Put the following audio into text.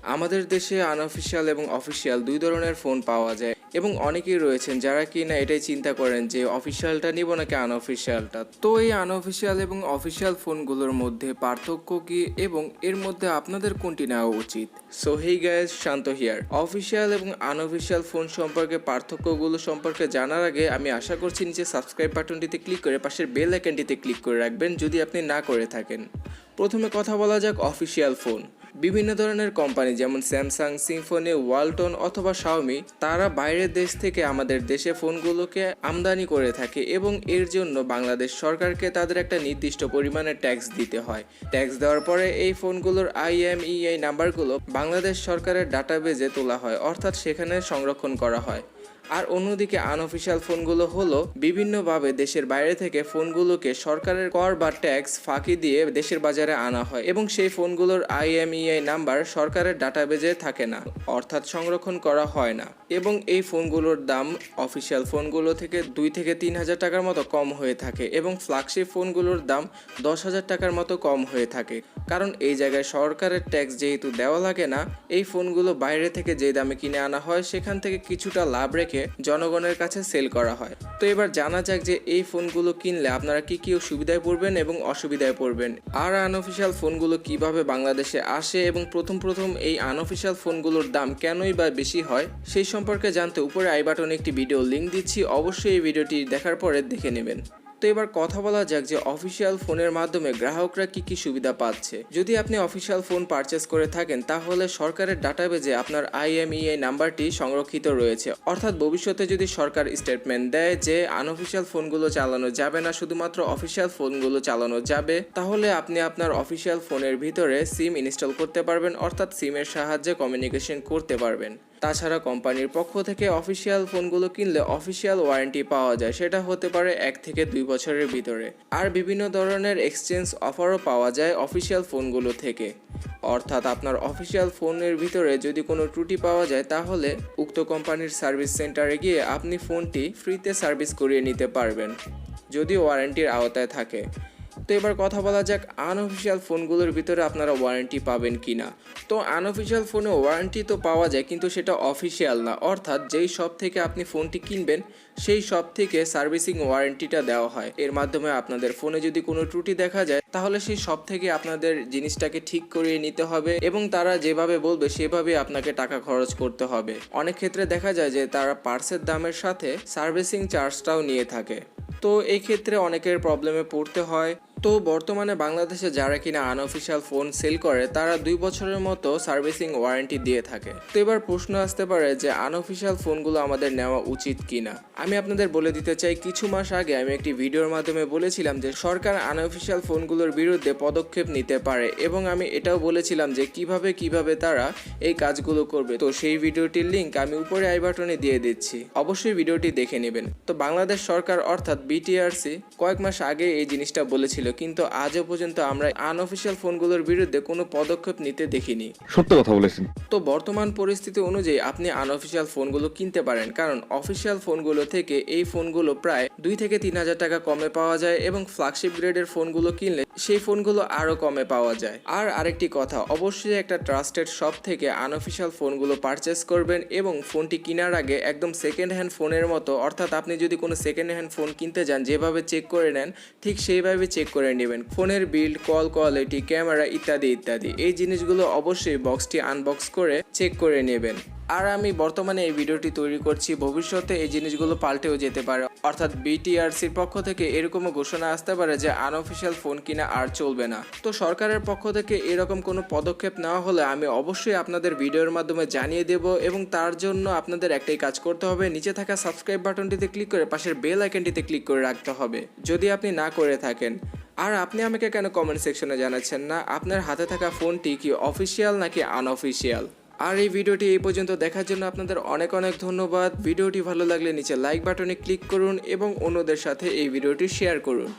আমাদের দেশে আনঅফিসিয়াল এবং অফিসিয়াল দুই ধরনের ফোন পাওয়া যায় এবং অনেকেই রয়েছেন যারা কিনা এটাই চিন্তা করেন যে অফিসিয়ালটা নিব নাকি আনঅফিসিয়ালটা। তো এই আনঅফিসিয়াল এবং অফিসিয়াল ফোনগুলোর মধ্যে পার্থক্য কি এবং এর মধ্যে আপনাদের কোনটি নেওয়া উচিত? So hey guys, Shanto here. Official এবং আনঅফিসিয়াল ফোন সম্পর্কে পার্থক্যগুলো সম্পর্কে জানার আগে আমি আশা করছি নিচে সাবস্ক্রাইব বাটনটিতে ক্লিক করে পাশের বেল আইকনটিতে ক্লিক করে রাখবেন যদি আপনি না করে থাকেন। প্রথমে কথা বলা যাক অফিসিয়াল ফোন। বিভিন্ন ধরনের কোম্পানি যেমন স্যামসাং, সিম্ফনি, ওয়ালটন অথবা শাওমি তারা বাইরের দেশ থেকে আমাদের দেশে ফোনগুলোকে আমদানি করে থাকে এবং এর জন্য বাংলাদেশ সরকারকে তাদের একটা নির্দিষ্ট পরিমাণে ট্যাক্স দিতে হয়। ট্যাক্স দেওয়ার পরে এই ফোনগুলোর IMEI নাম্বারগুলো বাংলাদেশ সরকারের ডাটাবেজে তোলা হয়, অর্থাৎ সেখানে সংরক্ষণ করা হয়। আর অন্যদিকে আনঅফিসিয়াল ফোনগুলো হলো বিভিন্নভাবে দেশের বাইরে থেকে ফোনগুলোকে সরকারের কর বা ট্যাক্স ফাঁকি দিয়ে দেশের বাজারে আনা হয় এবং সেই ফোনগুলোর IMEI নাম্বার সরকারের ডাটাবেজে থাকে না, অর্থাৎ সংরক্ষণ করা হয় না এবং এই ফোনগুলোর দাম অফিসিয়াল ফোনগুলো থেকে 2 থেকে 3 হাজার টাকার মতো কম হয়ে থাকে এবং ফ্ল্যাগশিপ ফোনগুলোর দাম 10,000 টাকার মতো কম হয়ে থাকে। কারণ এই জায়গায় সরকারের ট্যাক্স যেহেতু দেওয়া লাগে না, এই ফোনগুলো বাইরে থেকে যে দামে কিনে আনা হয় সেখান থেকে কিছুটা লাভ রেখে জনগণের কাছে সেল করা হয়। তো এবার জানা যাক যে এই ফোনগুলো কিনলে আপনারা কি কি সুবিধায় পড়বেন এবং অসুবিধায় পড়বেন, আর আনঅফিসিয়াল ফোনগুলো কিভাবে বাংলাদেশে আসে এবং প্রথম এই আনঅফিসিয়াল ফোনগুলোর দাম কেনই বা বেশি হয় সেই সম্পর্কে জানতে উপরে আই বাটনে একটি ভিডিও লিংক দিচ্ছি, অবশ্যই এই ভিডিওটি দেখার পরে দেখে নেবেন। তো এবার কথা বলা যাক যে অফিসিয়াল ফোনের মাধ্যমে গ্রাহকরা কি কি সুবিধা পাচ্ছে। যদি আপনি অফিসিয়াল ফোন পারচেস করে থাকেন তাহলে সরকারের ডাটাবেজে আপনার IMEI নাম্বারটি সংরক্ষিত রয়েছে, অর্থাৎ ভবিষ্যতে যদি সরকার স্টেটমেন্ট দেয় যে আনঅফিসিয়াল ফোনগুলো চালানো যাবে না, শুধুমাত্র অফিসিয়াল ফোনগুলো চালানো যাবে, তাহলে আপনি আপনার অফিসিয়াল ফোনের ভিতরে সিম ইনস্টল করতে পারবেন, অর্থাৎ সিমের সাহায্যে কমিউনিকেশন করতে পারবেন। তাছাড়া কোম্পানির পক্ষ থেকে অফিসিয়াল ফোনগুলো কিনলে অফিসিয়াল ওয়ারেন্টি পাওয়া যায়, সেটা হতে পারে 1 থেকে 2 বছরের ভিতরে। আর বিভিন্ন ধরনের এক্সচেঞ্জ অফারও পাওয়া যায় অফিসিয়াল ফোনগুলো থেকে, অর্থাৎ আপনার অফিসিয়াল ফোনের ভিতরে যদি কোনো ত্রুটি পাওয়া যায় তাহলে উক্ত কোম্পানির সার্ভিস সেন্টারে গিয়ে আপনি ফোনটি ফ্রিতে সার্ভিস করিয়ে নিতে পারবেন যদি ওয়ারেন্টির আওতায় থাকে। তো এবার কথা বলা যাক আনঅফিসিয়াল ফোনগুলোর ভিতরে আপনারা ওয়ারেন্টি পাবেন কিনা। তো আনঅফিসিয়াল ফোনে ওয়ারেন্টি তো পাওয়া যায় কিন্তু সেটা অফিসিয়াল না, অর্থাৎ যেই শপ থেকে আপনি ফোনটি কিনবেন সেই শপ থেকে সার্ভিসিং ওয়ারেন্টিটা দেওয়া হয়। এর মাধ্যমে আপনাদের ফোনে যদি কোনো ত্রুটি দেখা যায় তাহলে সেই শপ থেকে আপনাদের জিনিসটাকে ঠিক করিয়ে নিতে হবে এবং তারা যেভাবে বলবে সেভাবে আপনাকে টাকা খরচ করতে হবে। অনেক ক্ষেত্রে দেখা যায় যে তারা পার্সের দামের সাথে সার্ভিসিং চার্জটাও নিয়ে থাকে, তো এই ক্ষেত্রে অনেকের প্রবলেমে পড়তে হয়। তো বর্তমানে বাংলাদেশে যারা কিনা আনঅফিসিয়াল ফোন সেল করে তারা 2 বছরের মতো সার্ভিসিং ওয়ারেন্টি দিয়ে থাকে। তো এবার প্রশ্ন আসতে পারে যে আনঅফিসিয়াল ফোনগুলো আমাদের নেওয়া উচিত কিনা। আমি আপনাদের বলে দিতে চাই, কিছু মাস আগে আমি একটি ভিডিওর মাধ্যমে বলেছিলাম যে সরকার আনঅফিসিয়াল ফোনগুলোর বিরুদ্ধে পদক্ষেপ নিতে পারে এবং আমি এটাও বলেছিলাম যে কিভাবে তারা এই কাজগুলো করবে। তো সেই ভিডিওটির লিংক আমি উপরে আই বাটনে দিয়ে দিচ্ছি, অবশ্যই ভিডিওটি দেখে নেবেন। তো বাংলাদেশ সরকার অর্থাৎ BTRC কয়েক মাস আগে এই জিনিসটা বলেছিল, কিন্তু আজও পর্যন্ত আমরা আনঅফিসিয়াল ফোনগুলোর বিরুদ্ধে কোনো পদক্ষেপ নিতে দেখিনি। সত্য কথা বলেছেন। তো বর্তমান পরিস্থিতি অনুযায়ী আপনি আনঅফিসিয়াল ফোনগুলো কিনতে পারেন, কারণ অফিসিয়াল ফোনগুলো থেকে এই ফোনগুলো প্রায় 2 থেকে 3 হাজার টাকা কমে পাওয়া যায় এবং ফ্ল্যাগশিপ গ্রেডের ফোনগুলো কিনলে সেই ফোনগুলো আরও কমে পাওয়া যায়। আর আরেকটি কথা, অবশ্যই একটা ট্রাস্টেড শপ থেকে আনঅফিসিয়াল ফোনগুলো পারচেস করবেন এবং ফোনটি কেনার আগে একদম সেকেন্ড হ্যান্ড ফোনের মতো, অর্থাৎ আপনি যদি কোনো সেকেন্ড হ্যান্ড ফোন কিনতে যান যেভাবে চেক করে নেন ঠিক সেইভাবে চেক করে নেবেন। ফোনের বিল্ড, কল কোয়ালিটি, ক্যামেরা ইত্যাদি ইত্যাদি এই জিনিসগুলো অবশ্যই বক্সটি আনবক্স করে চেক করে নেবেন। আর আমি বর্তমানে এই ভিডিওটি তৈরি করছি, ভবিষ্যতে এই জিনিসগুলো পাল্টেও যেতে পারে, অর্থাৎ BTRCর পক্ষ থেকে এরকমও ঘোষণা আসতে পারে যে আনঅফিসিয়াল ফোন কিনা আর চলবে না। তো সরকারের পক্ষ থেকে এরকম কোনো পদক্ষেপ নেওয়া হলে আমি অবশ্যই আপনাদের ভিডিওর মাধ্যমে জানিয়ে দেব এবং তার জন্য আপনাদের একটাই কাজ করতে হবে, নিচে থাকা সাবস্ক্রাইব বাটনটিতে ক্লিক করে পাশের বেল আইকনটিতে ক্লিক করে রাখতে হবে যদি আপনি না করে থাকেন। আর আপনি আমাকে কেন কমেন্ট সেকশনে জানাচ্ছেন না আপনার হাতে থাকা ফোনটি কি অফিসিয়াল নাকি আনঅফিসিয়াল। আর এই ভিডিওটি এই পর্যন্ত দেখার জন্য আপনাদের অনেক ধন্যবাদ। ভিডিওটি ভালো লাগলে নিচে লাইক বাটনে ক্লিক করুন এবং অন্যদের সাথে এই ভিডিওটি শেয়ার করুন।